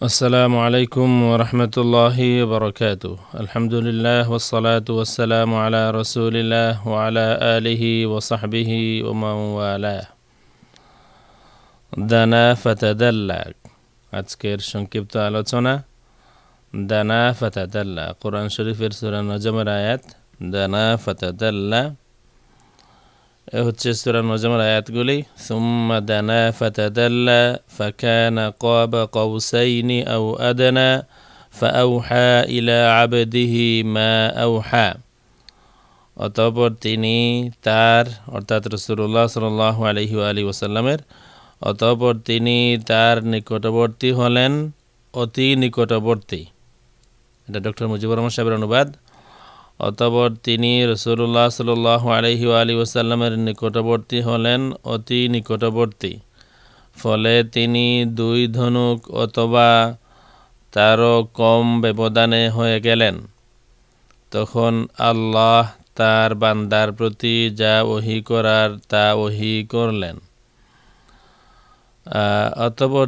আসসালামু আলাইকুম ওয়া রাহমাতুল্লাহি ওয়া বারাকাতুহু আলহামদুলিল্লাহ ওয়াস সালাতু ওয়াস সালামু আলা রাসূলিল্লাহ ওয়া আলা আলিহি ওয়া সাহবিহি ওয়া মান ওয়ালা দানা ফাতাদাল্লা আজকের সংক্ষিপ্ত আলোচনা দানা ফাতাদাল্লা কোরআন শরীফের সূরা নজমের আয়াত দানা ফাতাদাল্লা এ হচ্ছে সূরা নজমের আয়াতগুলি সুম্মা দানা ফাতাদাল্লা ফাকানা কাবা কাউসাইনি আও আদনা ফাআউহা ইলা আবদিহি মা আউহা। অতঃপর তিনি তার অর্থাৎ রাসূলুল্লাহ সাল্লাল্লাহু আলাইহি ওয়াসাল্লামের অতঃপর তিনি তার নিকটবর্তী হলেন, অতি নিকটবর্তী। এটা ডক্টর মুজিবুর রহমান সাহেবের অনুবাদ। অতঃপর তিনি রাসূলুল্লাহ সাল্লাল্লাহু আলাইহি ওয়াসাল্লামের নিকটবর্তী হলেন, অতি নিকটবর্তী। ফলে তিনি 2 ধনুক অথবা তারও কম ব্যবধানে হয়ে গেলেন। তখন আল্লাহ তার বান্দার প্রতি যা ওহী করার তা ওহী করলেন। অতঃপর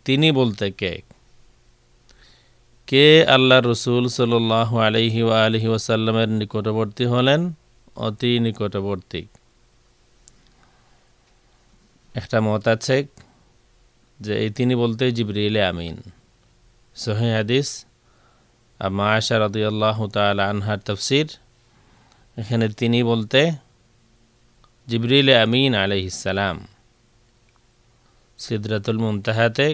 তিনি বলতে কে আল্লাহ রসুল সাল্লাল্লাহু আলাইহি ওয়াসাল্লামের নিকটবর্তী হলেন, অতি নিকটবর্তী। একটা মত আছে যে এই তিনি বলতে জিবরিল আমিন। সহিহ হাদিস আম্মা আয়েশা রাদিয়াল্লাহু তাআলা আনহার তাফসীর, এখানে তিনি বলতে জিবরিল আমিন আলাইহিস সালাম। সিদরাতুল মুনতাহাতে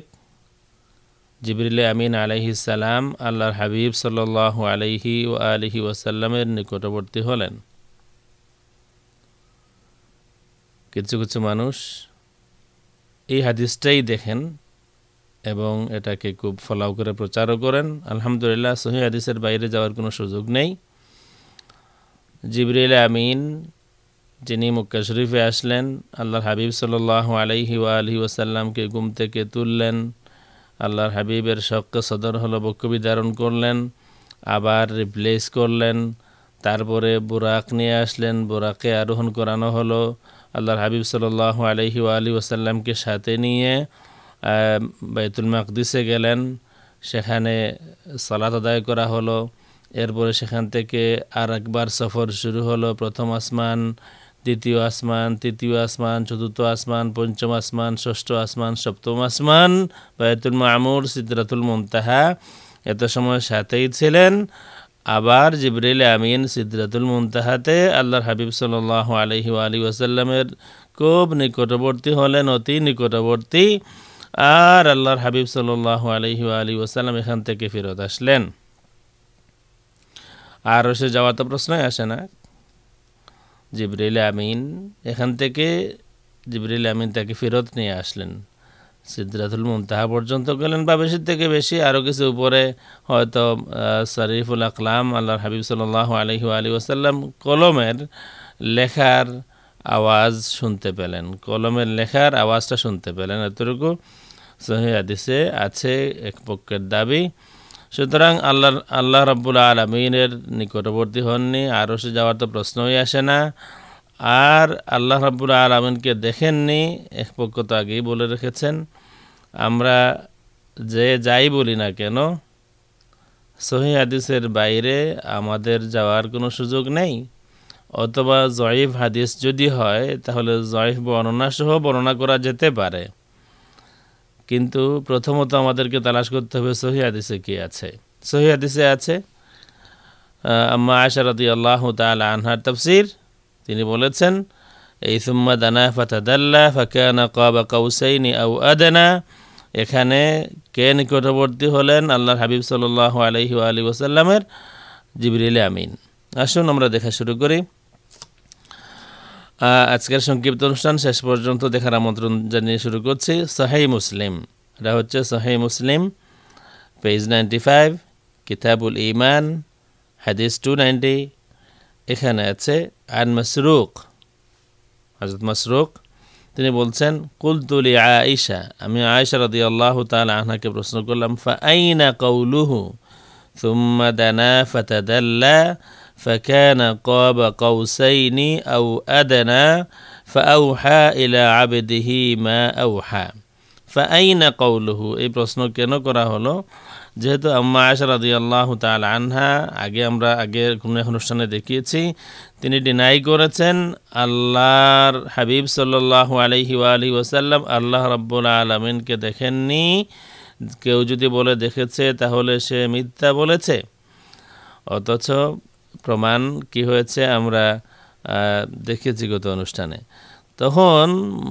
জিবরিল আমিন আলাইহিস সালাম আল্লাহর হাবিব সাল্লাল্লাহু আলাইহি ওয়াসাল্লামের নিকটবর্তী হলেন। কিছু কিছু মানুষ এই হাদিসটাই দেখেন এবং এটাকে খুব ফলাও করে প্রচারও করেন। আলহামদুলিল্লাহ, সহিহ হাদিসের বাইরে যাওয়ার কোনো সুযোগ নেই। জিবরিল আমিন যিনি মক্কা শরীফে আসলেন, আল্লাহর হাবিব সাল্লাল্লাহু আলাইহি ওয়াসাল্লামকে ঘুম থেকে তুললেন, আল্লাহর হাবিবের শক্কে সদর হলো, বক্ষ ধারণ করলেন, আবার রিপ্লেস করলেন, তারপরে বুরাক নিয়ে আসলেন, বুরাকে আরোহণ করানো হলো, আল্লাহর হাবিব সাল্লাল্লাহু আলাইহি ওয়াসাল্লামকে সাথে নিয়ে বাইতুল মাকদিসে গেলেন, সেখানে সালাত আদায় করা হলো। এরপরে সেখান থেকে আর একবার সফর শুরু হলো। প্রথম আসমান, দ্বিতীয় আসমান, তৃতীয় আসমান, চতুর্থ আসমান, পঞ্চম আসমান, ষষ্ঠ আসমান, সপ্তম আসমান, বায়তুল মামুর, সিদরাতুল মুনতাহা, এত সময় সাথেই ছিলেন। আবার জিবরিল আমিন সিদরাতুল মুনতাহাতে আল্লাহর হাবিব সাল্লাল্লাহু আলাইহি ওয়াসাল্লামের খুব নিকটবর্তী হলেন, অতি নিকটবর্তী। আর আল্লাহর হাবিব সাল্লাল্লাহু আলাইহি ওয়াসাল্লাম এখান থেকে ফেরত আসলেন। আর সে যাওয়া তো প্রশ্নই আসে না। জিবরিল আমিন এখান থেকে জিবরিল আমিন তাকে ফেরত নিয়ে আসলেন, সিদরাতুল মুনতাহা পর্যন্ত গেলেন, বা বেশি থেকে বেশি আরও কিছু উপরে হয়তো শরীফুল আকলাম আল্লাহর হাবিব সাল্লাল্লাহু আলাইহি ওয়াসাল্লাম কলমের লেখার আওয়াজ শুনতে পেলেন, কলমের লেখার আওয়াজটা শুনতে পেলেন। এতটুকু সহিহ হাদিসে আছে এক পক্ষের দাবি। সুতরাং আল্লাহ রাব্বুল আলামিনের নিকটবর্তী হননি, আরও সে যাওয়ার তো প্রশ্নই আসে না। আর আল্লাহ রাব্বুল আলামিনকে দেখেননি, এক পক্ষ তো আগেই বলে রেখেছেন। আমরা যে যাই বলি না কেন, সহিহ হাদিসের বাইরে আমাদের যাওয়ার কোনো সুযোগ নেই। অথবা জয়ীফ হাদিস যদি হয় তাহলে জয়ীফ বর্ণনা সহ বর্ণনা করা যেতে পারে, কিন্তু প্রথমত আমাদেরকে তালাশ করতে হবে সহিহ হাদিসে কি আছে। সহিহ হাদিসে আছে আম্মা আয়েশা রাদিয়াল্লাহু তাআলা আনহার তাফসীর, তিনি বলেছেন এই সুম্মা দানা ফাতাদাল্লা ফাকানা কাবা কাউসাইনি আও আদনা, এখানে কে নিকটবর্তী হলেন? আল্লাহর হাবিব সাল্লাল্লাহু আলাইহি ওয়াসাল্লামের জিবরিল আমিন। আসুন আমরা দেখা শুরু করি। আজকের সংক্ষিপ্ত অনুষ্ঠান শেষ পর্যন্ত দেখার আমন্ত্রণ জানিয়ে শুরু করছি। সহিহ মুসলিম, এটা হচ্ছে সহিহ মুসলিম, পেজ 95, কিতাবুল ঈমান, হাদিস 290। এখানে আছে আন মাসরুক, হযরত মাসরুক তিনি বলছেন কুলতু লি আয়েশা, আমি আয়েশা রাদিয়াল্লাহু তাআলা আনহাকে প্রশ্ন করলাম, ফাআইনা কাউলুহু সুম্মা দানা ফাতাদাল্লা ফাকানা কাবা কাউসাইনি আও আদনা ফাআউহা ইলা আবদিহি মা আউহা। ফাআইনা কাউলুহু, এই প্রশ্ন কেন করা হলো? যেহেতু আম্মা আয়েশা রাদিয়াল্লাহু তাআলা আনহা আগের কোনো অনুষ্ঠানে দেখিয়েছি, তিনি ডিনাই করেছেন আল্লাহর হাবিব সাল্লাল্লাহু আলাইহি ওয়াসাল্লাম আল্লাহ রাব্বুল আলামিনকে দেখেননি। কেউ যদি বলে দেখেছে তাহলে সে মিথ্যা বলেছে। অথচ প্রমাণ কি হয়েছে আমরা দেখেছি গত অনুষ্ঠানে। তখন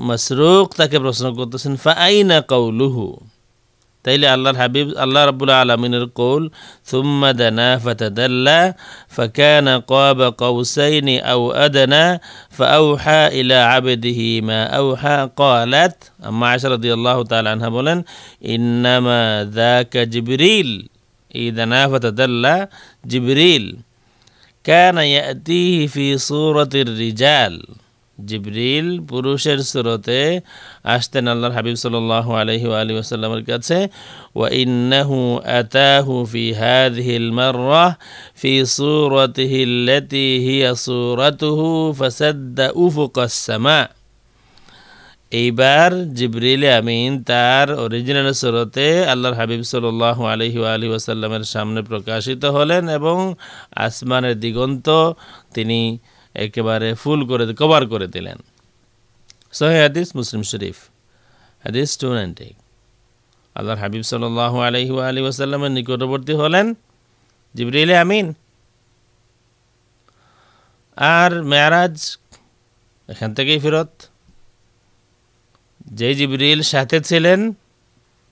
মাসরুক তাকে প্রশ্ন করতেছেন ফাআইনা কাউলুহু, তাইলে আল্লাহর হাবিব আল্লাহ রাব্বুল আলামিনের কৌল সুম্মা দানা ফাতাদাল্লা ফাকানা কাবা কাউসাইনি আও আদনা ফাআউহা ইলা আবদিহি মা আউহা ক্বালাত, আম্মা আয়েশা রাদিয়াল্লাহু তাআলা আনহা বলেন ইন্নামা যাকা জিবরিল, এই দানা ফাতাদাল্লা জিবরিল কানা ইয়াতিহি ফি সূরাতির রিজাল, জিবরিল পুরুষের সুরতে আসতেন আল্লাহর হাবিব সাল্লাল্লাহু আলাইহি ওয়াসাল্লামের কাছে। ওয়া ইন্নাহু আতাহু ফি হাযিহিল মাররা ফি সূরাতিহি আল্লাতী হিয়া সূরাতুহু ফাসাদ্দা উফুকাস সামা, এইবার জিবরিল আমিন তার অরিজিনাল সুরতে আল্লাহর হাবিব সাল্লাল্লাহু আলাইহি ওয়াসাল্লামের সামনে প্রকাশিত হলেন এবং আসমানের দিগন্ত তিনি একেবারে ফুল করে কভার করে দিলেন। সহিহ হাদিস মুসলিম শরীফ হাদিস 290। আল্লাহর হাবিব সাল্লাল্লাহু আলাইহি ওয়াসাল্লামের নিকটবর্তী হলেন জিবরিল আমিন। আর মেরাজ এখান থেকেই ফেরত। যে জিবরিল সাথে ছিলেন,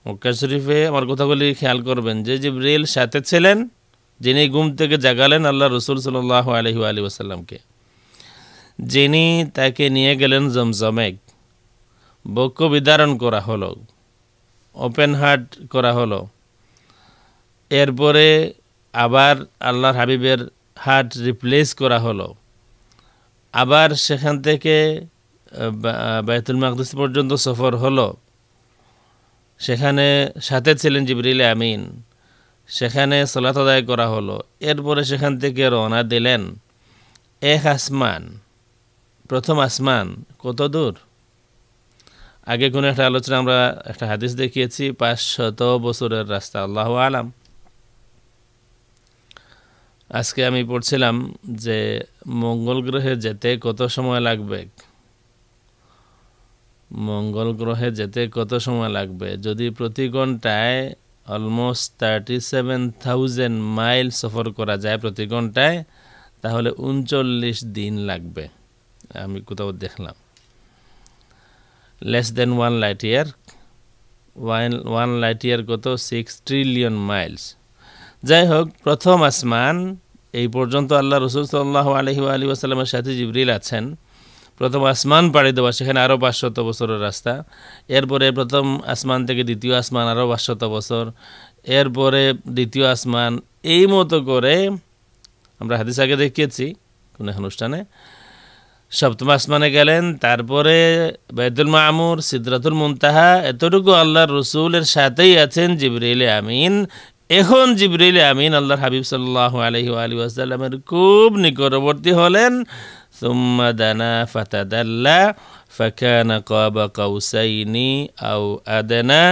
মক্কা শরীফে আমার কথাগুলি খেয়াল করবেন, যে জিবরিল সাথে ছিলেন, যিনি ঘুম থেকে জাগালেন আল্লাহ রসুল সাল্লাল্লাহু আলাইহি ওয়াসাল্লামকে, যিনি তাকে নিয়ে গেলেন জমজমে, বক্ষ বিদারণ করা হলো, ওপেন হার্ট করা হলো, এরপরে আবার আল্লাহর হাবিবের হার্ট রিপ্লেস করা হলো, আবার সেখান থেকে বাইতুল মাকদিস পর্যন্ত সফর হলো, সেখানে সাথে ছিলেন জিবরিল আমিন, সেখানে সালাত আদায় করা হলো, এরপরে সেখান থেকে রওনা দিলেন। এক আসমান, প্রথম আসমান কত দূর? আগে কোনো একটা আলোচনা আমরা একটা হাদিস দেখিয়েছি 500 বছরের রাস্তা, আল্লাহু আলাম। আজকে আমি পড়ছিলাম যে মঙ্গল গ্রহে যেতে কত সময় লাগবে, মঙ্গল গ্রহে যেতে কত সময় লাগবে। যদি প্রতি ঘন্টায় অলমোস্ট 37,000 মাইল সফর করা যায় প্রতি ঘন্টায়, তাহলে 39 দিন লাগবে। আমি কোথাও দেখলাম less than 1 light year. 1 light year কত? 6 ট্রিলিয়ন মাইলস। যাই হোক, প্রথম আসমান এই পর্যন্ত আল্লাহ রসুল সাল্লাল্লাহু আলাইহি ওয়াসাল্লামের সাথে জিবরিল আছেন। প্রথম আসমান পাড়ি দেওয়া, সেখানে আরও 500 বছরের রাস্তা। এরপরে প্রথম আসমান থেকে দ্বিতীয় আসমান আরও 500 বছর, এরপরে দ্বিতীয় আসমান, এই মতো করে আমরা হাদিস আগে দেখিয়েছি কোন অনুষ্ঠানে। সপ্তম আসমানে গেলেন, তারপরে বাইতুল মামুর, সিদরাতুল মুনতাহা, এতটুকু আল্লাহর রসুলের সাথেই আছেন জিবরিল আমিন। এখন জিবরিল আমিন আল্লাহর হাবিব সাল্লাল্লাহু আলাইহি ওয়াসাল্লামের খুব নিকটবর্তী হলেন। সুম্মা দানা ফাতাদাল্লা ফাকানা কাবা কাউসাইনি আও আদনা,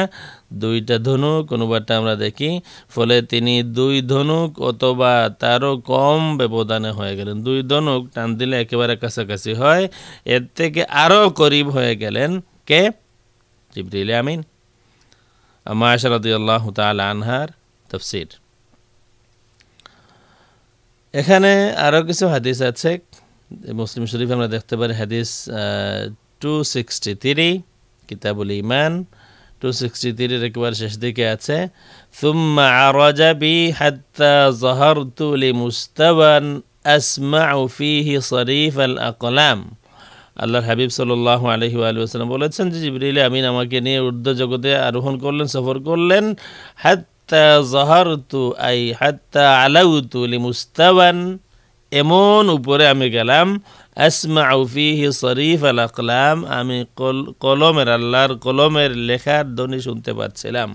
2টা ধনুক অনুবাদটা আমরা দেখি, ফলে তিনি 2 ধনুক অথবা তারও কম ব্যবধানে হয়ে গেলেন। 2 ধনুক টান দিলে একেবারে কাছাকাছি হয়, এর থেকে আরও করিব হয়ে গেলেন কে? জিবরিল আমিন। আম্মা আয়েশা রাদিয়াল্লাহু তাআলা আনহার তাফসীর। এখানে আরও কিছু হাদিস আছে মুসলিম শরীফ আমরা দেখতে পারি। হাদিস 263 কিতাবুল ঈমান 263 একেবারে শেষ দিকে আছে, সুম্মা আরাজা বি হাত্তা যাহারতু লিমুস্তাওয়ান আসমাউ ফিহি সরিফাল আকলাম। আল্লাহর হাবিব সাল্লাল্লাহু আলাইহি ওয়াসাল্লাম বলেছেন যে জিবরিল আমিন আমাকে নিয়ে ঊর্ধ্ব জগতে আরোহণ করলেন, সফর করলেন। হাত্তা যাহারতু আই হাত্তা আলাউতু লিমুস্তাওয়ান, এমন উপরে আমি গেলাম, আসমাউ ফিহি সরিফাল আকলাম, আমি কলমের, আল্লাহর কলমের লেখার ধ্বনি শুনতে পাচ্ছিলাম।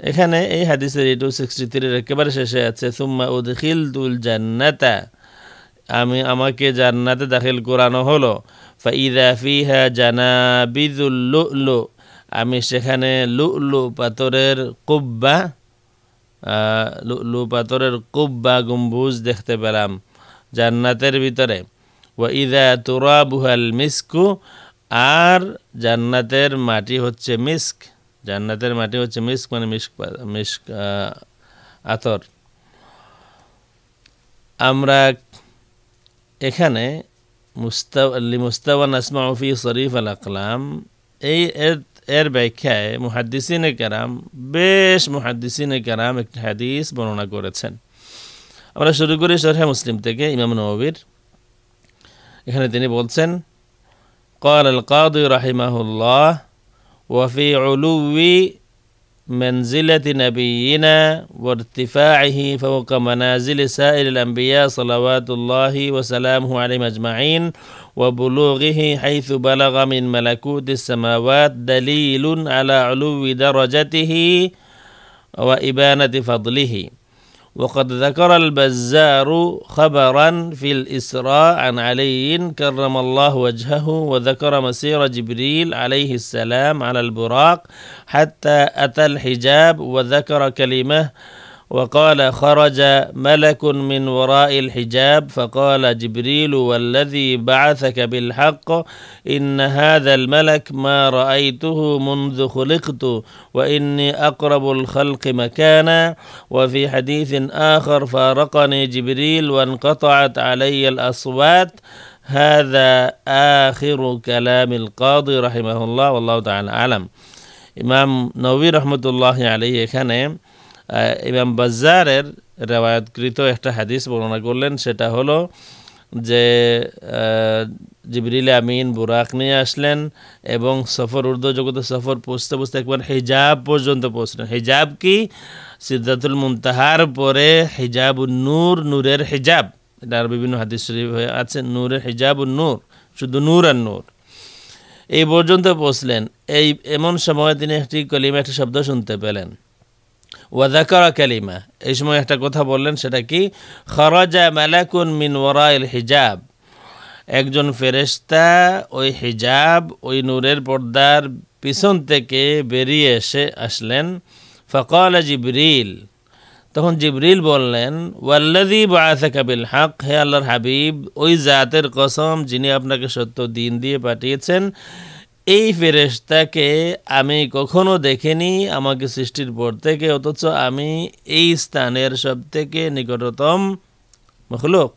এখানে এই হাদিসের 263 একেবারে শেষে আছে, সুম্মা উদখিলতুল জান্নাতা, আমাকে জান্নাতে দাখিল করানো হলো। ফাইদা ফিহা জানাবিযুল লুলু, আমি সেখানে লুলু পাথরের কুব্বা লুলু পাথরের কুব্বা গম্বুজ দেখতে পেলাম জান্নাতের ভিতরে। ওয়া ইযা তুরাবুহাল মিসকু, আর জান্নাতের মাটি হচ্ছে মিস্ক, জান্নাতের মাটি হচ্ছে মিস্ক মানে মিস্ক আতর। আমরা এখানে মুস্তাওয়ান আসমাউ ফি শরীফ আল আকলাম এই এর ব্যাখ্যায় মুহাদ্দিসিনে কেরাম, বেশ মুহাদ্দিসিনে কেরাম একটি হাদিস বর্ণনা করেছেন। আমরা শুরু করি শরহে মুসলিম থেকে ইমাম নববীর। এখানে তিনি বলছেন, قال القاضي رحمه الله وفي علو منزلة نبينا وارتفاعه فوق منازل سائر الأنبياء صلوات الله وسلامه عليهم أجمعين وبلوغه حيث بلغ من ملكوت السماوات دليل على علو درجته وإبانة فضله. وقد ذكر البزار خبرا في الإسراء عن علي كرم الله وجهه وذكر مسير جبريل عليه السلام على البراق حتى أتى الحجاب وذكر كلمة وقال خرج ملك من وراء الحجاب فقال جبريل والذي بعثك بالحق إن هذا الملك ما رأيته منذ خلقت وإني أقرب الخلق مكانا. وفي حديث آخر فارقني جبريل وانقطعت علي الأصوات. هذا آخر كلام القاضي رحمه الله والله تعالى أعلم. ইমাম নবী রহমতুল্লাহ আলাইহি এখানে ইমাম বাজ্জারের রেওয়ায়াতকৃত একটা হাদিস বর্ণনা করলেন। সেটা হলো যে জিবরিল আমিন বুরাক নিয়ে আসলেন এবং সফর ঊর্ধ্ব জগতে সফর পৌঁছতে পৌঁছতে একবার হিজাব পর্যন্ত পৌঁছলেন। হিজাব কি? সিদরাতুল মুনতাহার পরে হিজাবুন নূর, নূরের হিজাব, এটার বিভিন্ন হাদিস শরীফ আছে, নূরের হিজাবুন নূর, শুধু নূর আর নূর, এই পর্যন্ত পৌঁছলেন। এই এমন সময় তিনি একটি কলিমা, একটি শব্দ শুনতে পেলেন। ওয়াযাকারা কালিমা, এই সময় একটা কথা বললেন, সেটা কি? খারাজা মালাকুন মিন ওয়ারাইল হিজাব, একজন ফেরেশতা ওই হিজাব, ওই নূরের পর্দার পিছন থেকে বেরিয়ে আসলেন। ফাকালা জিবরিল, তখন জিবরিল বললেন, ওয়াল্লাযী বাআসাকা বিল হক, হে আল্লাহর হাবিব, ওই জাতের কসম যিনি আপনাকে সত্য দিন দিয়ে পাঠিয়েছেন, এই ফেরেশতাকে আমি কখনো দেখিনি আমাকে সৃষ্টির পর থেকে, অথচ আমি এই স্থানের সব থেকে নিকটতম মখলুক।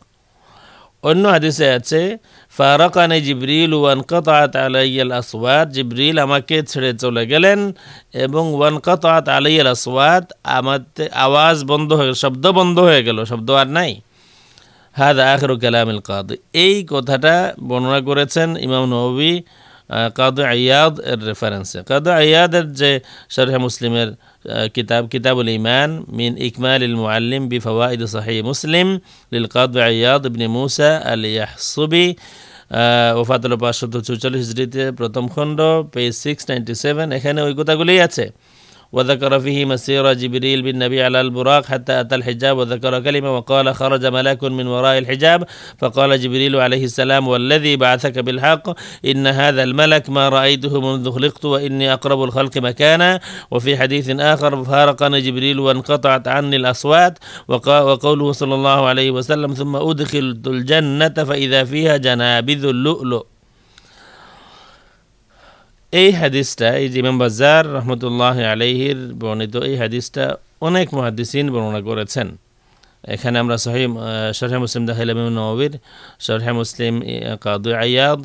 অন্য হাদিসে আছে, ফারাকানি জিবরিল ওয়ানকাতাত আলাইয়াল আসওয়াত, জিবরিল আমাকে ছেড়ে চলে গেলেন এবং ওয়ানকাতাত আলাইয়াল আসওয়াত, আমার আওয়াজ বন্ধ হয়ে গেল, শব্দ বন্ধ হয়ে গেল, শব্দ আর নাই। হাদা আখিরু কালামিল কাদি, এই কথাটা বর্ণনা করেছেন ইমাম নববী কাদি আইয়াদ এর রেফারেন্সে। কাদি আইয়াদের যে শরহে মুসলিমের কিতাবুল ঈমান মিন ইকমালিল মুআল্লিম বিফাওয়াইদ সহিহ মুসলিম লিল কাদি আইয়াদ ইবনে মুসা আল ইয়াহসুবি, ওফাত হলো 544 হিজরিতে, প্রথম খণ্ড, পেজ 697, এখানে ওই কথাগুলোই আছে। وذكر فيه مسير جبريل بالنبي على البراق حتى أتى الحجاب وذكر كلمة وقال خرج ملك من وراء الحجاب فقال جبريل عليه السلام والذي بعثك بالحق إن هذا الملك ما رأيته منذ خلقت وإني أقرب الخلق مكانا. وفي حديث آخر فارقني جبريل وانقطعت عني الأصوات. وقوله صلى الله عليه وسلم ثم أدخلت الجنة فإذا فيها جنابذ اللؤلؤ। এই হাদিসটা, এই যে ইমাম বাজ্জার রহমতুল্লাহ আলাইহির বর্ণিত এই হাদিসটা অনেক মুহাদ্দিসিন বর্ণনা করেছেন। এখানে আমরা শরহে মুসলিম দেখাইলাম ইমাম নববীর, শরহে মুসলিম কাদি আইয়াদ,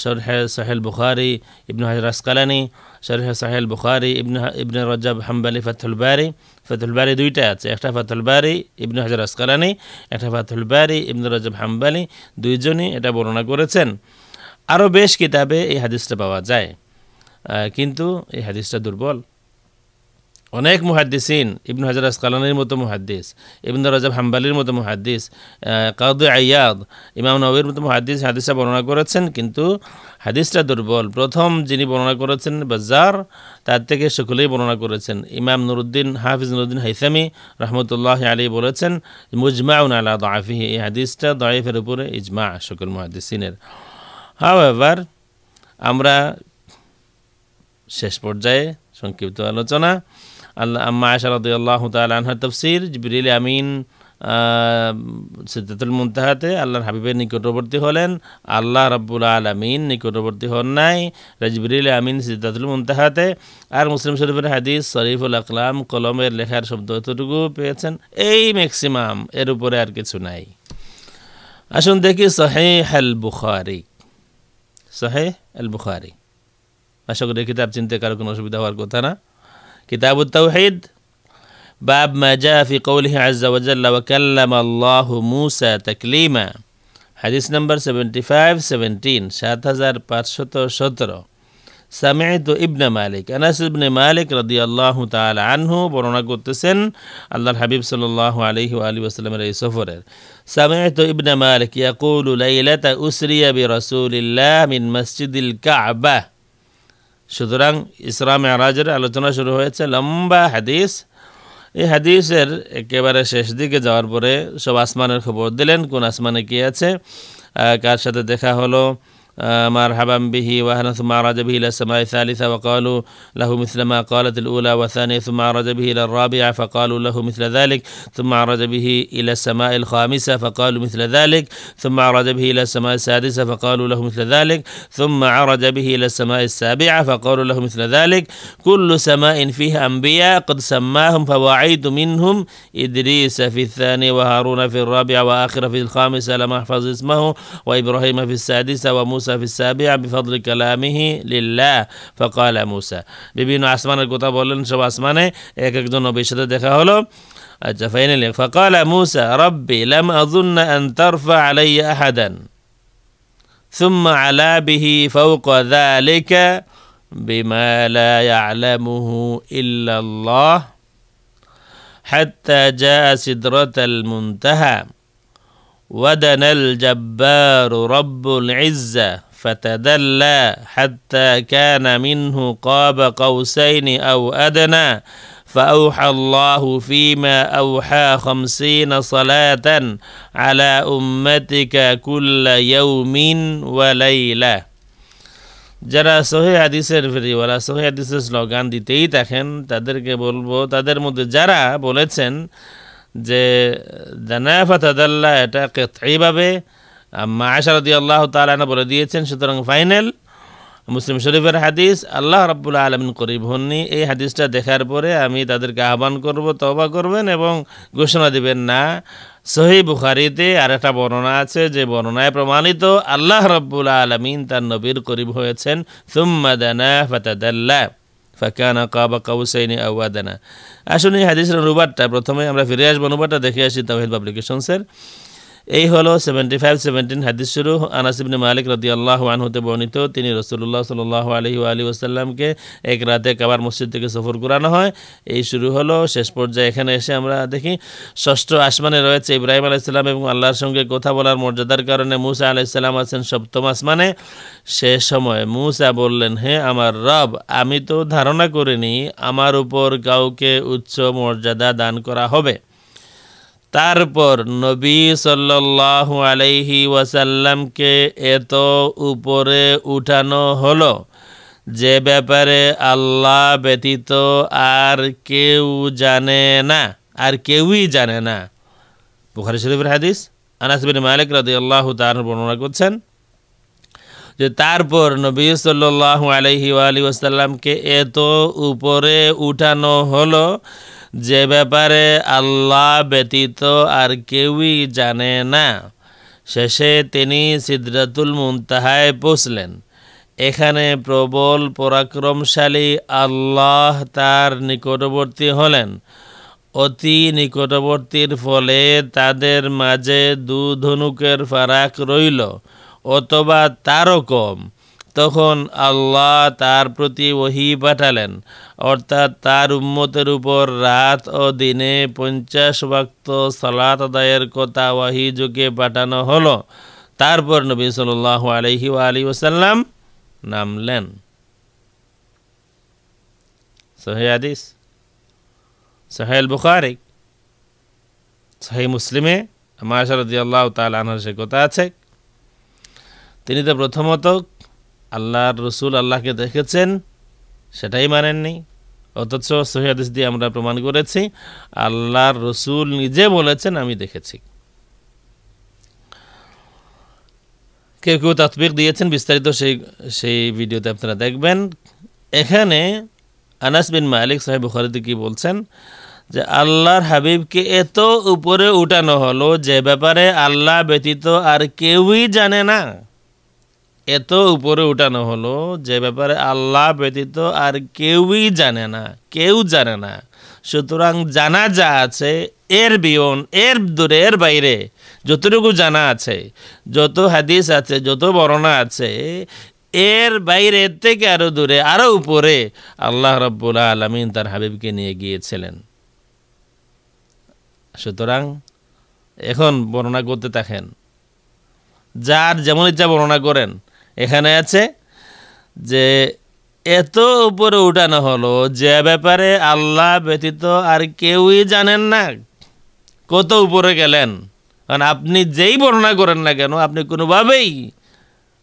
শরহে সহিহ বুখারী ইবনে হাজার আসকালানী, শরহে সহিহ বুখারী ইবনে রজব হাম্বলি ফাথুল বারী দুইটা আছে, একটা ফাথুল বারী ইবনে হাজার আসকালানী, একটা ফাথুল বারী ইবনে রজব হাম্বলি, দুইজনই এটা বর্ণনা করেছেন। আরও বেশ কিতাবে এই হাদিসটা পাওয়া যায়, কিন্তু এই হাদিসটা দুর্বল। অনেক মুহাদ্দিসিন, ইবনে হাজার আসকালানির মতো মুহাদ্দিস, ইবনে রজব হাম্বলির মতো মুহাদ্দিস, কাদি আইয়াদ, ইমাম নববীর মতো মুহাদ্দিস হাদিসটা বর্ণনা করেছেন, কিন্তু হাদিসটা দুর্বল। প্রথম যিনি বর্ণনা করেছেন বাজ্জার, তার থেকে সকলেই বর্ণনা করেছেন। ইমাম নুরুদ্দিন হাফিজ নুরুদ্দিন হাইসামি রহমতুল্লাহ আলাইহি বলেছেন মুজমাউন আলা দাআফিহি, এই হাদিসটা দাঈফের উপরে ইজমা সকল মুহাদ্দিসিনের। However, আমরা শেষ পর্যায়ে সংক্ষিপ্ত আলোচনা। আম্মা আয়েশা রাদিয়াল্লাহু তাআলা আনহার তাফসীর, জিবরিল আমিন সিদরাতুল মুনতাহাতে আল্লাহর হাবিবের নিকটবর্তী হলেন, আল্লাহ রাব্বুল আলামিন নিকটবর্তী হন নাই। জিবরিল আমিন সিদরাতুল মুনতাহাতে। আর মুসলিম শরীফের হাদিস শরীফুল আকলাম, কলমের লেখার শব্দ এতটুকু পেয়েছেন, এই ম্যাক্সিমাম, এর উপরে আর কিছু নাই। আসুন দেখি সহিহ আল বুখারী। সহিহ আল বুখারী, আশা করি কিতাব চিনতে কারো কোনো অসুবিধা হওয়ার কথা না। কিতাবুত তাওহীদ, বাব মা জা ফি কওলিহি আযজা ওয়া জাল্লা ওয়া কাল্লামা আল্লাহু মূসা তাকলিমা, হাদিস নাম্বার 7517, 7517। সামি'তু ইবনে মালিক, আনাস ইবনে মালিক রাদিয়াল্লাহু তাআলা আনহু বর্ণনা করতেছেন আল্লাহর হাবিব সাল্লাল্লাহু আলাইহি ওয়া আলিহি ওয়াসাল্লামের এই সফরের। সামি'তু ইবনে মালিক ইয়াকুলু লাইলাতা উসরিয়া বিরাসূলিল্লাহ মিন মসজিদিল কাবা। সুতরাং ইসরা মেরাজের আলোচনা শুরু হয়েছে, লম্বা হাদিস। এই হাদিসের একেবারে শেষ দিকে যাওয়ার পরে সব আসমানের খবর দিলেন, কোন আসমানে কি আছে, কার সাথে দেখা হলো। مرحبا به وأهلا، ثم عرج به إلى السماء الثالثة وقالوا له مثل ما قالت الأولى والثانية، ثم عرج به إلى الرابعة فقالوا له مثل ذلك، ثم عرج به إلى السماء الخامسة فقالوا مثل ذلك، ثم عرج به إلى السماء السادسة فقالوا له مثل ذلك، ثم عرج به إلى السماء السابعة فقالوا له مثل ذلك. كل سماء فيها أنبياء قد سماهم، فوعيت منهم إدريس في الثانية وهارون في الرابعة وآخر في الخامسة لم أحفظ اسمه، وإبراهيم في السادسة وموسى في السابعة بفضل كلامه لله فقال موسى. বিভিন্ন আসমানের কথা বললেন, সব আসমানে এক একজন নবীর সাথে দেখা হলো। আচ্ছা, ফাইনালি فقال موسى ربي لم أظن أن ترفع علي أحدا ثم علا به فوق ذلك بما لا يعلمه إلا الله حتى جاء سدرة المنتهى ودنا الجبار رب العزة فتدلى حتى كان منه قاب قوسين أو أدنى فأوحى الله فيما أوحى 50 صلاة على أمتك كل يوم وليلة. যারা সহিহ হাদিসের ফেরিওয়ালা, সহিহ হাদিসের স্লোগান দিতেই থাকেন, তাদেরকে বলবো, তাদের মধ্যে যারা বলেছেন যে দানা ফাতাদাল্লা, এটা কিতঈভাবে আম্মা আয়েশা রাদিয়াল্লাহু তাআলা আনহা বলে দিয়েছেন। সুতরাং ফাইনাল মুসলিম শরীফের হাদিস, আল্লাহ রাব্বুল আলামিন করিব হননি। এই হাদিসটা দেখার পরে আমি তাদেরকে আহ্বান করব তওবা করবেন এবং ঘোষণা দিবেন না। সহিহ বুখারীতে আর একটা বর্ণনা আছে, যে বর্ণনায় প্রমাণিত আল্লাহ রাব্বুল আলামিন তার নবীর করিব হয়েছেন। সুম্মা দানা ফাতাদাল্লা ফাকানা কাবা কাউসাইনি আও আদনা। আসুন এই হাদিসের অনুবাদটা প্রথমে আমরা ফিরে আসবো, অনুবাদটা দেখে আসি তাওহীদ পাবলিকেশনসের। এই হলো 7517 হাদিস শুরু। আনাস ইবনে মালিক রাদিয়াল্লাহু আনহুতে বর্ণিত, তিনি রাসূলুল্লাহ সাল্লাল্লাহু আলাইহি ওয়া আলিহি ওয়াসাল্লামকে এক রাতে কাবার মসজিদ থেকে সফর করানো হয়। এই শুরু হলো। শেষ পর্যায়ে এখানে এসে আমরা দেখি ষষ্ঠ আসমানে রয়েছে ইব্রাহিম আলাইহিস সালাম এবং আল্লাহর সঙ্গে কথা বলার মর্যাদার কারণে মূসা আলাইহিস সালাম আছেন সপ্তম আসমানে। শেষ সময় মূসা বললেন, হে আমার রব, আমি তো ধারণা করিনি আমার উপর কাউকে উচ্চ মর্যাদা দান করা হবে। তারপর নবী সাল্লাল্লাহু আলাইহি ওয়াসাল্লামকে এত উপরে উঠানো হলো যে ব্যাপারে আল্লাহ ব্যতীত আর কেউ জানে না, আর কেউই জানে না। বুখারী শরীফের হাদিস। আনাস বিন মালিক রাদিয়াল্লাহু তাআলা বর্ণনা করছেন যে তারপর নবী সাল্লাল্লাহু আলাইহি ওয়া আলিহি ওয়াসাল্লামকে এত উপরে উঠানো হলো যে ব্যাপারে আল্লাহ ব্যতীত আর কেউই জানে না। শেষে তিনি সিদরাতুল মুনতাহায় পৌঁছলেন। এখানে প্রবল পরাক্রমশালী আল্লাহ তার নিকটবর্তী হলেন। অতি নিকটবর্তীর ফলে তাদের মাঝে দু ধনুকের ফারাক রইল অথবা তারও কম। তখন আল্লাহ তার প্রতি ওহী পাঠালেন, অর্থাৎ তার উম্মতের উপর রাত ও দিনে 50 ওয়াক্ত সালাত আদায়ের কথা ওহী যোগে পাঠানো হলো। তারপর নবী সাল্লাল্লাহু আলাইহি ওয়া আলিহি ওয়াসাল্লাম নামলেন। সহিহ হাদিস, সহিহ বুখারী, সহিহ মুসলিমে আম্মা আয়েশা রাদিয়াল্লাহু তাআলা আনহার সে কথা আছে। তিনি তো প্রথমত আল্লাহর রসুল আল্লাহকে দেখেছেন সেটাই মানেননি। অথচ সহিহ হাদিস দিয়ে আমরা প্রমাণ করেছি আল্লাহর রসুল নিজে বলেছেন আমি দেখেছি। কেউ কেউ তাতবিক দিয়েছেন, বিস্তারিত সেই ভিডিওতে আপনারা দেখবেন। এখানে আনাস বিন মালিক সাহেব বুখারীতে কি বলছেন যে আল্লাহর হাবিবকে এত উপরে উঠানো হলো যে ব্যাপারে আল্লাহ ব্যতীত আর কেউই জানে না। এত উপরে উঠানো হলো যে ব্যাপারে আল্লাহ ব্যতীত আর কেউই জানে না, কেউ জানে না। সুতরাং জানা যা আছে এর বিয়ন, এর দূরে, এর বাইরে যতটুকু জানা আছে, যত হাদিস আছে, যত বর্ণনা আছে, এর বাইরে থেকে আরো দূরে, আরো উপরে আল্লাহ রাব্বুল আলামিন তার হাবিবকে নিয়ে গিয়েছিলেন। সুতরাং এখন বর্ণনা করতে থাকেন, যার যেমন ইচ্ছা বর্ণনা করেন। এখানে আছে যে এত উপরে উঠানো হলো যে ব্যাপারে আল্লাহ ব্যতীত আর কেউই জানেন না। কত উপরে গেলেন? কারণ আপনি যেই বর্ণনা করেন না কেন, আপনি কোনোভাবেই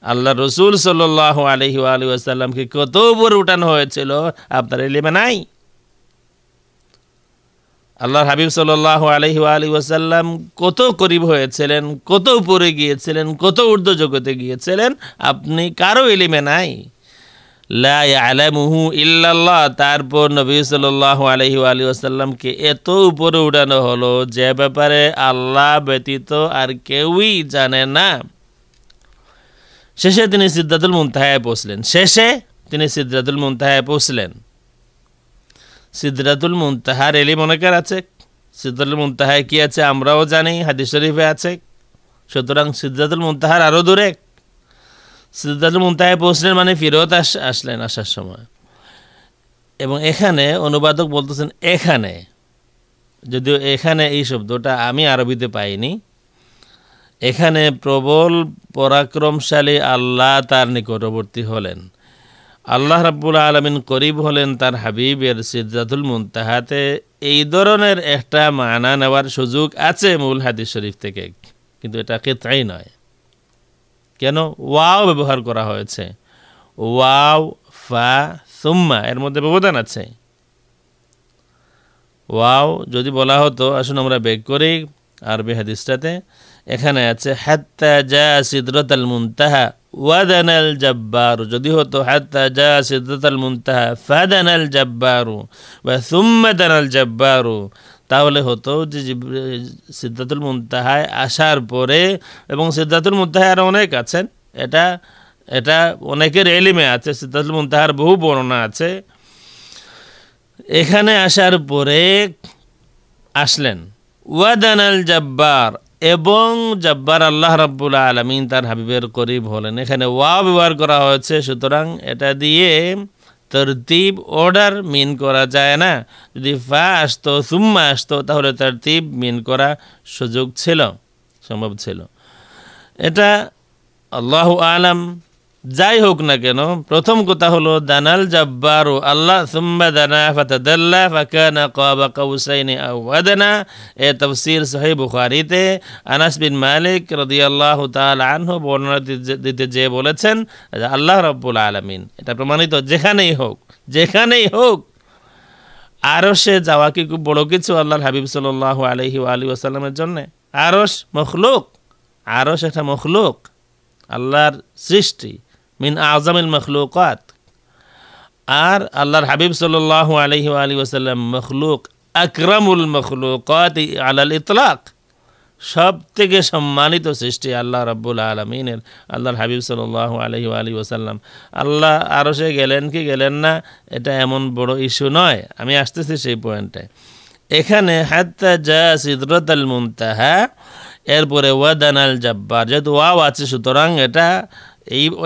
আল্লাহ রসুল সাল্লাল্লাহু আলাইহি ওয়াসাল্লামকে কত উপরে উঠানো হয়েছিল আপনার ইলমে নাই। আল্লাহর হাবিব সাল্লাল্লাহু আলাইহি ওয়াসাল্লাম কত করিব হয়েছিলেন, কত উপরে গিয়েছিলেন, কত ঊর্ধ্ব জগতে গিয়েছিলেন, আপনি কারো ইলমে নাই। লা ইয়ালামুহু ইল্লাল্লাহ। তারপর নবী সাল্লাল্লাহু আলাইহি ওয়াসাল্লামকে এত উপরে উঠানো হলো যে ব্যাপারে আল্লাহ ব্যতীত আর কেউই জানে না। শেষে তিনি সিদরাতুল মুনতাহায় পৌঁছলেন। সিদরাতুল মুনতাহার ইলম অনেকের আছে। সিদরাতুল মুনতাহায় কি আছে আমরাও জানি, হাদিস শরীফে আছে। সুতরাং সিদরাতুল মুনতাহার আরও দূরে। সিদরাতুল মুনতাহায় পৌঁছলেন মানে ফিরত আসলেন আসার সময়। এবং এখানে অনুবাদক বলতেছেন এখানে, যদিও এখানে এই শব্দটা আমি আরবিতে পাইনি। এখানে প্রবল পরাক্রমশালী আল্লাহ তার নিকটবর্তী হলেন। আল্লাহ রাব্বুল আলামিন করিব হলেন তার হাবিবের সিদরাতুল মুনতাহাতে। এই ধরনের একটা মানা নেওয়ার সুযোগ আছে মূল হাদিস শরীফ থেকে, কিন্তু এটা কিতাই নয়। কেন? ওয়াও ব্যবহার করা হয়েছে। ওয়াও, ফা, সুম্মা, এর মধ্যে ব্যবধান আছে। ওয়াও যদি বলা হতো, আসুন আমরা বেক করি আরবি হাদিসটাতে। এখানে আছে হাত্তা জা সিদরাতুল মুনতাহা ওয়াদানাল জাব্বারু। যদি হতো হাত্তা জা সিদরাতুল মুনতাহা ফাদানাল জাব্বারু বা সুম্মা দানাল জাব্বারু, তাহলে হতো যে সিদরাতুল মুনতাহায় আসার পরে, এবং সিদরাতুল মুনতাহায় আরও অনেক আছেন, এটা অনেকের ইলমে আছে। সিদরাতুল মুনতাহার বহু বর্ণনা আছে। এখানে আসার পরে আসলেন ওয়াদানাল জাব্বার, এবং জব্বার আল্লাহ রাব্বুল আলামিন তার হাবিবের করিব হলেন। এখানে ওয়াও ব্যবহার করা হয়েছে। সুতরাং এটা দিয়ে তরতিব, অর্ডার মিন করা যায় না। যদি ফা আসতো, সুম্মা আসতো, তাহলে তরতিব মিন করা সম্ভব ছিল। এটা আল্লাহু আলাম। যাই হোক না কেন, প্রথম কথা হলো দানাল জাব্বারু, আল্লাহ সুম্মা দানা ফাতাদাল্লা ফাকানা কাবা কাউসাইনি আও আদনা। এ তাফসীর সহিহ বুখারীতে আনাস বিন মালিক রাদিয়াল্লাহু তাআলা আনহু বর্ণনা দিতে যে বলেছেন আল্লাহ রাব্বুল আলামিন। এটা প্রমাণিত যেখানেই হোক। আরশে যাওয়া কি খুব বড় কিছু আল্লাহর হাবিব সাল্লাল্লাহু আলাইহি ওয়াসাল্লামের জন্য? আরশ একটা মখলুক, আল্লাহর সৃষ্টি, মিন আযমিল মখলুকাত। আর আল্লাহর হাবিব সাল্লাল্লাহু আলাইহি ওয়াসাল্লাম মখলুক, আকরামুল মখলুকাত আলাল ইতলাক। সব থেকে সম্মানিত সৃষ্টি আল্লাহ রাব্বুল আলামিনের, আল্লাহর হাবিব সাল্লাল্লাহু আলাইহি ওয়াসাল্লাম। আল্লাহ আরশে গেলেন কি গেলেন না, এটা এমন বড় ইস্যু নয়। আমি আসতেছি সেই পয়েন্টে। এখানে হাত্তা জা সিদরাতুল মুনতাহা, এরপরে ওয়াদানাল জাব্বার, যেহেতু ওয়াও আছে, সুতরাং এটা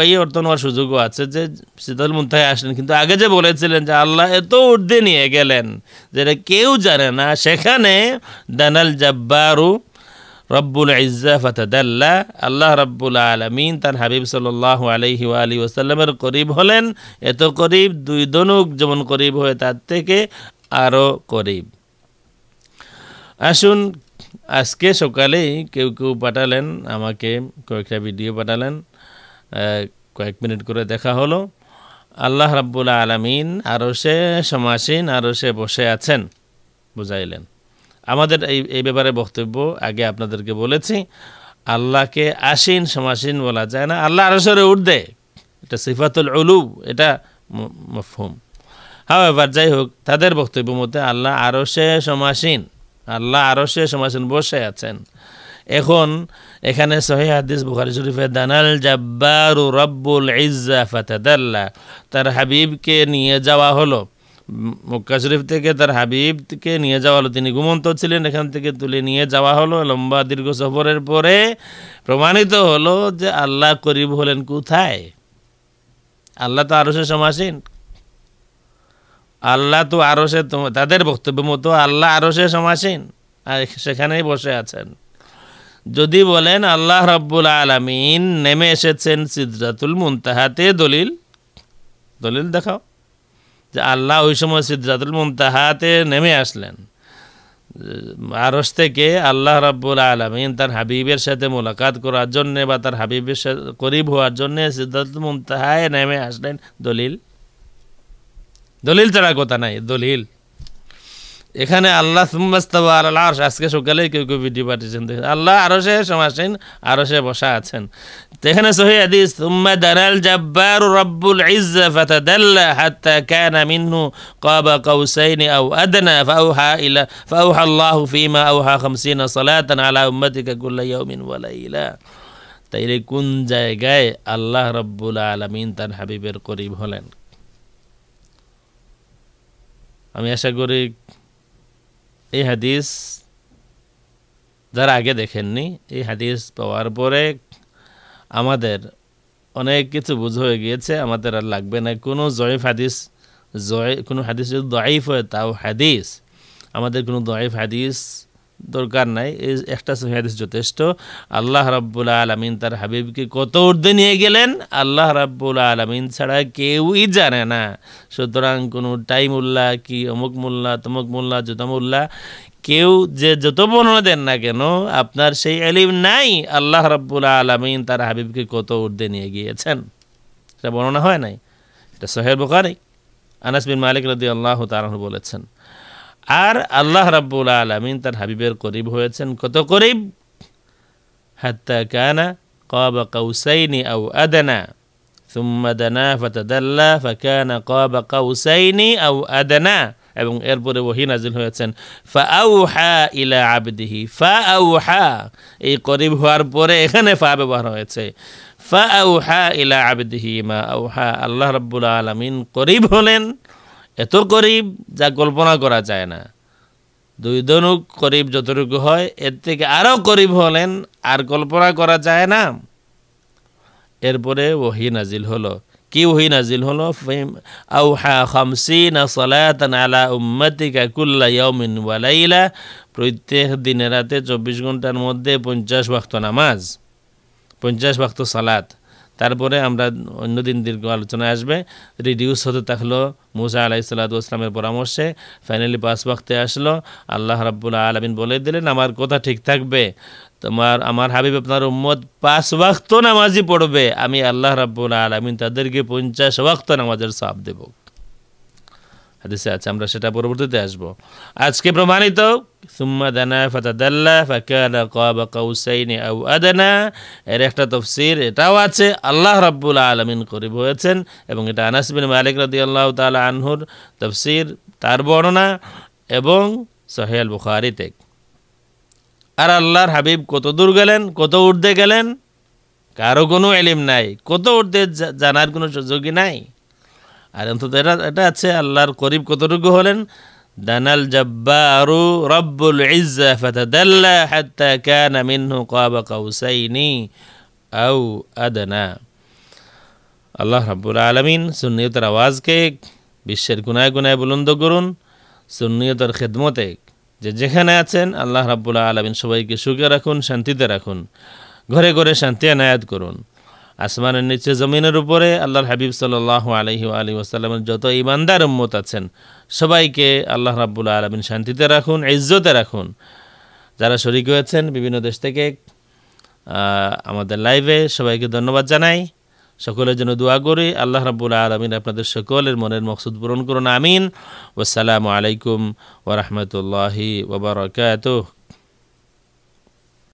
এই অর্থ নেওয়ার সুযোগও আছে যে সিদরাতুল মুনতাহায় আসলেন। কিন্তু আগে যে বলেছিলেন যে আল্লাহ এত ঊর্ধ্বে নিয়ে গেলেন যেটা কেউ জানে না, সেখানে দানাল জাব্বারু রব্বুল ইজ্জা ফাতাদাল্লা, আল্লাহ রাব্বুল আলামিন তার হাবিব সাল্লাল্লাহু আলাইহি ওয়াসাল্লামের করিব হলেন। এত করিব, দুই দনুক যেমন করিব হয় তার থেকে আরও করিব। আসুন, আজকে সকালেই কেউ পাঠালেন আমাকে, কয়েকটা ভিডিও পাঠালেন, কয়েক মিনিট করে দেখা হলো। আল্লাহ রাব্বুল আলামিন আরশে সমাসীন, আরশে বসে আছেন বুঝাইলেন। আমাদের এই ব্যাপারে বক্তব্য আগে আপনাদেরকে বলেছি, আল্লাহকে আসীন সমাসীন বলা যায় না, আল্লাহ আরশের ঊর্ধ্বে, এটা সিফাতুল উলু, এটা মফহুম। হাওয়েভার যাই হোক, তাদের বক্তব্য মতে আল্লাহ আরশে সমাসীন, আল্লাহ আরশে সমাসীন বসে আছেন। এখন এখানে সহিহ হাদিস বুখারী শরীফে দানাল জাব্বারু রব্বুল ইজ্জা ফাতাদাল্লা, তার হাবিবকে নিয়ে যাওয়া হলো মক্কা শরীফ থেকে, তার হাবিবকে নিয়ে যাওয়া হলো, তিনি ঘুমন্ত ছিলেন, এখান থেকে তুলে নিয়ে যাওয়া হলো। লম্বা দীর্ঘ সফরের পরে প্রমাণিত হলো যে আল্লাহ করিব হলেন কোথায়? আল্লাহ তো আরশে সমাসীন, আল্লাহ তো আরশে, তাদের বক্তব্য মতো আল্লাহ আরশে সমাসীন আর সেখানেই বসে আছেন। যদি বলেন আল্লাহ রাব্বুল আলামিন নেমে এসেছেন সিদরাতুল মুনতাহাতে, দলিল দেখাও যে আল্লাহ ওই সময় সিদরাতুল মুনতাহাতে নেমে আসলেন। আরশ থেকে আল্লাহ রাব্বুল আলামিন তার হাবিবের সাথে মোলাকাত করার জন্য বা তার হাবিবের সাথে করিব হওয়ার জন্য সিদরাতুল মুনতাহায় নেমে আসলেন। দলিল ছাড়া কথা নাই, দলিল। এখানে আল্লাহ সুম্মাস্তাওয়া আলাল আরশ, আজকে সকালে কেউ ভিডিও পাঠিয়েছেন, আল্লাহ আরশে সমাসীন, আরশে বসা আছেন। এখানে সহিহ হাদিস সুম্মা দানাল জাব্বারু রব্বুল ইজ্জা ফাতাদাল্লা হাত্তা কানা মিনহু কাবা কাউসাইনি আও আদনা ফাআউহা আল্লাহু ফীমা আওহা 50 সালাতান আলা উম্মাতিকা কুল্লা ইয়াউমিন ওয়া লাইলা। তাইলে কোন জায়গায় আল্লাহ রাব্বুল আলামিন তার হাবিবের করিব হলেন? আমি আশা করি এই হাদিস যারা আগে দেখেননি, এই হাদিস পাওয়ার পরে আমাদের অনেক কিছু বুঝ হয়ে গিয়েছে, আমাদের আর লাগবে না কোনো জয়ীফ হাদিস। কোনো হাদিস যদি দয়ীফ হয় তাও হাদিস, আমাদের কোনো দয়ীফ হাদিস দরকার নাই, এই একটা সহিহ হাদিস যথেষ্ট। আল্লাহ রাব্বুল আলামিন তার হাবিবকে কত ঊর্ধ্বে নিয়ে গেলেন আল্লাহ রাব্বুল আলামিন ছাড়া কেউই জানে না। সুতরাং কোনো টাইম উল্লাহ কি অমুক মোল্লা তমুক মোল্লা যত মোল্লা কেউ যে যত বর্ণনা দেন না কেন, আপনার সেই ইলম নাই আল্লাহ রাব্বুল আলামিন তার হাবিবকে কত ঊর্ধ্বে নিয়ে গিয়েছেন। এটা বর্ণনা হয় নাই, এটা সহিহ বুখারী, আনাস বিন মালিক রাদিয়াল্লাহু তাআলা বলেছেন। আর আল্লাহ রাব্বুল আলামিন তার হাবিবের করিব হয়েছেন, কত করিব? হাত্তা কানা কাবা কাউসাইনি আও আদনা সুম্মা দানা ফাতাদাল্লা ফাকানা কাবা কাউসাইনি আও আদনা। এবং এরপরে ওহী নাজিল হয়েছেন ফাআউহা ইলা আবদিহি, ফাআউহা, এই করিব হওয়ার পরে এখানে ফা ব্যবহার হয়েছে, ফাআউহা ইলা আবদিহি মা আউহা। আল্লাহ রাব্বুল আলামিন করিব হলেন, এত করিব যা কল্পনা করা যায় না। দুই দনুক করিব যতটুকু হয় এর থেকে আরও করিব হলেন, আর কল্পনা করা যায় না। এরপরে ওহী নাজিল হলো। কি ওহী নাজিল হলো? আউহা 50 সালাতান আলা উম্মাতিকা কুল্লা ইয়াউমিন ওয়া লাইলা, প্রত্যেক দিনে রাতে 24 ঘন্টার মধ্যে 50 ওয়াক্ত নামাজ, 50 ওয়াক্ত সালাত। তারপরে আমরা অন্যদিন দীর্ঘ আলোচনায় আসবে, রিডিউস হতে থাকলো মুসা আলাইহিস সালাতু ওয়াস সালামের পরামর্শে, ফাইনালি 5 ওয়াক্তে আসলো। আল্লাহ রাব্বুল আলামিন বলে দিলেন আমার কথা ঠিক থাকবে, আমার হাবিব আপনার উম্মত 5 ওয়াক্ত নামাজই পড়বে, আমি আল্লাহ রাব্বুল আলামিন তাদেরকে 50 ওয়াক্ত নামাজের সওয়াব দেব। হাদিসে আছে, আমরা সেটা পরবর্তীতে আসব। আজকে প্রমাণিত সুম্মা দানা ফাতাদাল্লা ফাকানা কাবা কাউসাইনি আও আদনা, এর একটা তাফসীর এটাও আছে, আল্লাহ রাব্বুল আলামিন করিব হয়েছেন। এবং এটা আনাস বিন মালিক রাদিয়াল্লাহু তাআলা আনহুর তাফসীর, তার বর্ণনা, এবং সহিহ আল বুখারীতে। আর আল্লাহর হাবিব কত দূর গেলেন, কত ঊর্ধ্বে গেলেন, কারো কোনো ইলম নাই, কত ঊর্ধ্বে জানার কোনো সুযোগই নাই। আর অন্তত এটা আছে, আল্লাহর করিব কতটুকু হলেন? দানাল জাব্বারু রব্বুল ইজ্জা ফাতাদাল্লা হাত্তা কানা মিনহু কাবা কাউসাইনি আও আদনা। আল্লাহ রাব্বুল আলামিন সুন্নিয়তের আওয়াজকে বিশ্বের গুনায় গুনায় বুলন্দ করুন, সুন্নিয়তের খেদমতে যে যেখানে আছেন আল্লাহ রাব্বুল আলামিন সবাইকে সুখে রাখুন, শান্তিতে রাখুন, ঘরে ঘরে শান্তি আনায়াত করুন। আসমানের নিচে জমিনের উপরে আল্লাহর হাবিব সাল্লাল্লাহু আলাইহি ওয়া আলিহি ওয়াসাল্লামের যত ঈমানদার উম্মত আছেন সবাইকে আল্লাহ রাব্বুল আলামিন শান্তিতে রাখুন, ইজ্জতে রাখুন। যারা শরীক হয়েছেন বিভিন্ন দেশ থেকে আমাদের লাইভে, সবাইকে ধন্যবাদ জানাই। সকলের জন্য দোয়া করি। আল্লাহ রাব্বুল আলামিন আপনাদের সকলের মনের মকসুদ পূরণ করুন, আমিন। ওয়াসসালামু আলাইকুম ওয়া রাহমাতুল্লাহি ওয়া বারাকাতুহু।